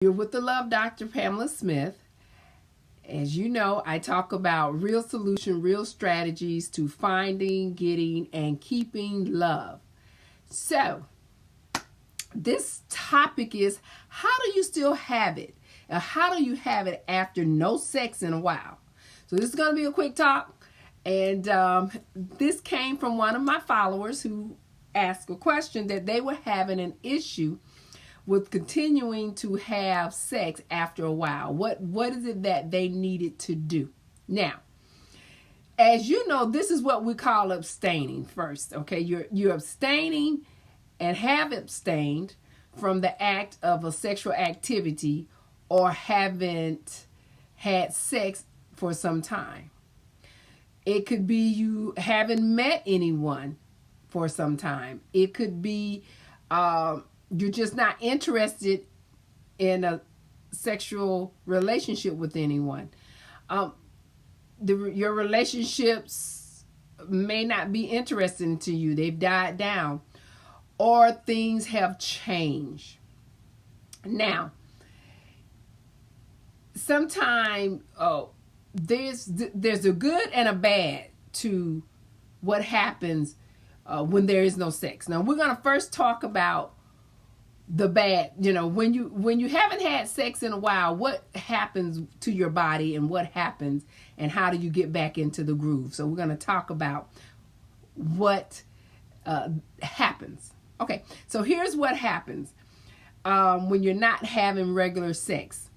You're with the Love Doctor, Pamela Smith. As you know, I talk about real solution, real strategies to finding, getting, and keeping love. So, this topic is, how do you still have it? And how do you have it after no sex in a while? So this is going to be a quick talk. And this came from one of my followers who asked a question that they were having an issue with continuing to have sex after a while. What is it that they needed to do? Now, as you know, this is what we call abstaining first. Okay, you're abstaining and have abstained from the act of a sexual activity or haven't had sex for some time. It could be you haven't met anyone for some time. It could be you're just not interested in a sexual relationship with anyone. Your relationships may not be interesting to you. They've died down. Or things have changed. Now, sometimes there's a good and a bad to what happens when there is no sex. Now, we're going to first talk about the bad. When you haven't had sex in a while, what happens to your body and what happens and how do you get back into the groove? So we're going to talk about what happens. Okay, so here's what happens when you're not having regular sex.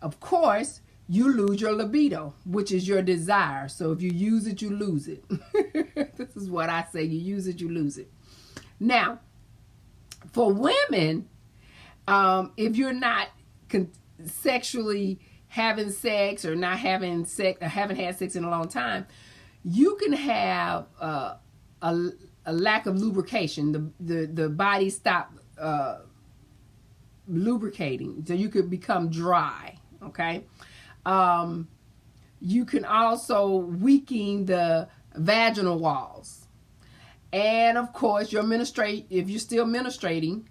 Of course, you lose your libido, which is your desire. So if you use it, you lose it. This is what I say. You use it, you lose it. Now, for women, if you're not sexually having sex or not having sex or haven't had sex in a long time, you can have a lack of lubrication. The body stop lubricating, so you could become dry. Okay, you can also weaken the vaginal walls, and of course, if you're still menstruating,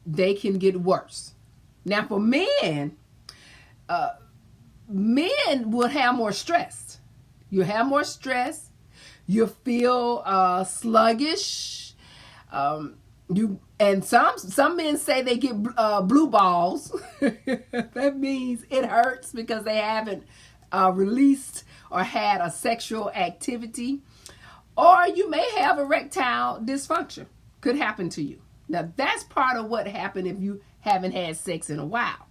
they can get worse. Now, for men, men will have more stress. You have more stress. You feel sluggish. And some men say they get blue balls. That means it hurts because they haven't released or had a sexual activity. Or you may have erectile dysfunction. Could happen to you. Now, that's part of what happened if you haven't had sex in a while.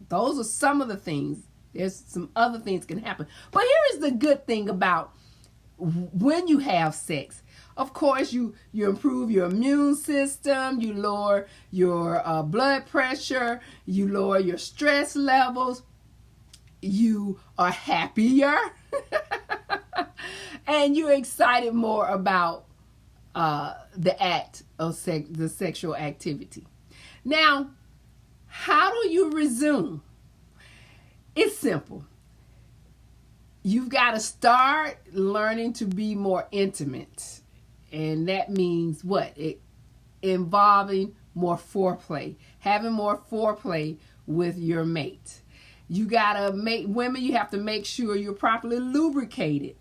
Those are some of the things. There's some other things can happen. But here is the good thing about when you have sex. Of course, you improve your immune system, you lower your blood pressure, you lower your stress levels, you are happier, and you're excited more about the act of the sexual activity. Now, how do you resume? It's simple. You've got to start learning to be more intimate. And that means what? Involving more foreplay. Having more foreplay with your mate. You have to make sure you're properly lubricated.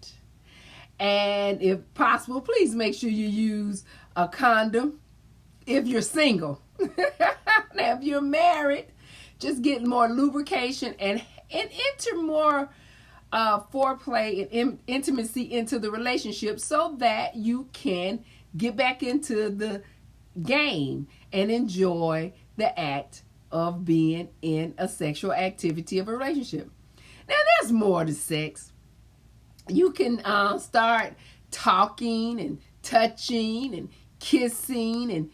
And if possible, please make sure you use a condom if you're single. Now, if you're married, just get more lubrication and enter more foreplay and intimacy into the relationship so that you can get back into the game and enjoy the act of being in a sexual activity of a relationship. Now, there's more to sex. You can start talking and touching and kissing and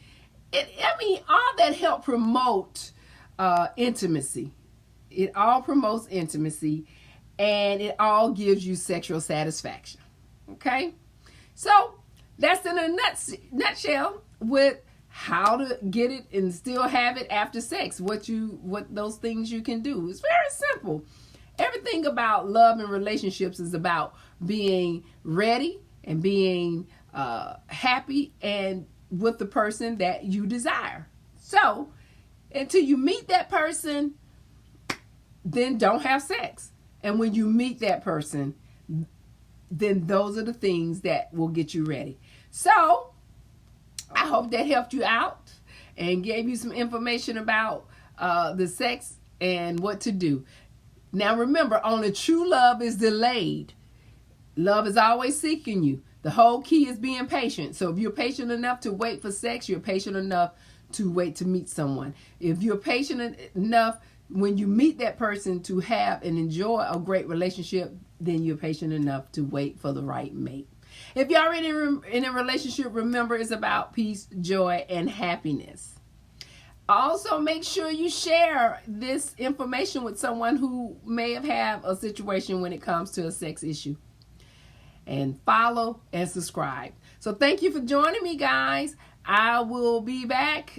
all that help promote intimacy. It all promotes intimacy. And it all gives you sexual satisfaction. Okay? So, that's in a nutshell with how to get it and still have it after sex. What those things you can do. It's very simple. Everything about love and relationships is about being ready and being happy and with the person that you desire. So, Until you meet that person, then don't have sex. And when you meet that person, then those are the things that will get you ready. So I hope that helped you out and gave you some information about the sex and what to do. Now remember, only true love is delayed. Love is always seeking you. The whole key is being patient. So if you're patient enough to wait for sex, you're patient enough to wait to meet someone. If you're patient enough when you meet that person to have and enjoy a great relationship, then you're patient enough to wait for the right mate. If you're already in a relationship, remember it's about peace, joy, and happiness. Also, make sure you share this information with someone who may have had a situation when it comes to a sex issue. And follow and subscribe. So thank you for joining me, guys. I will be back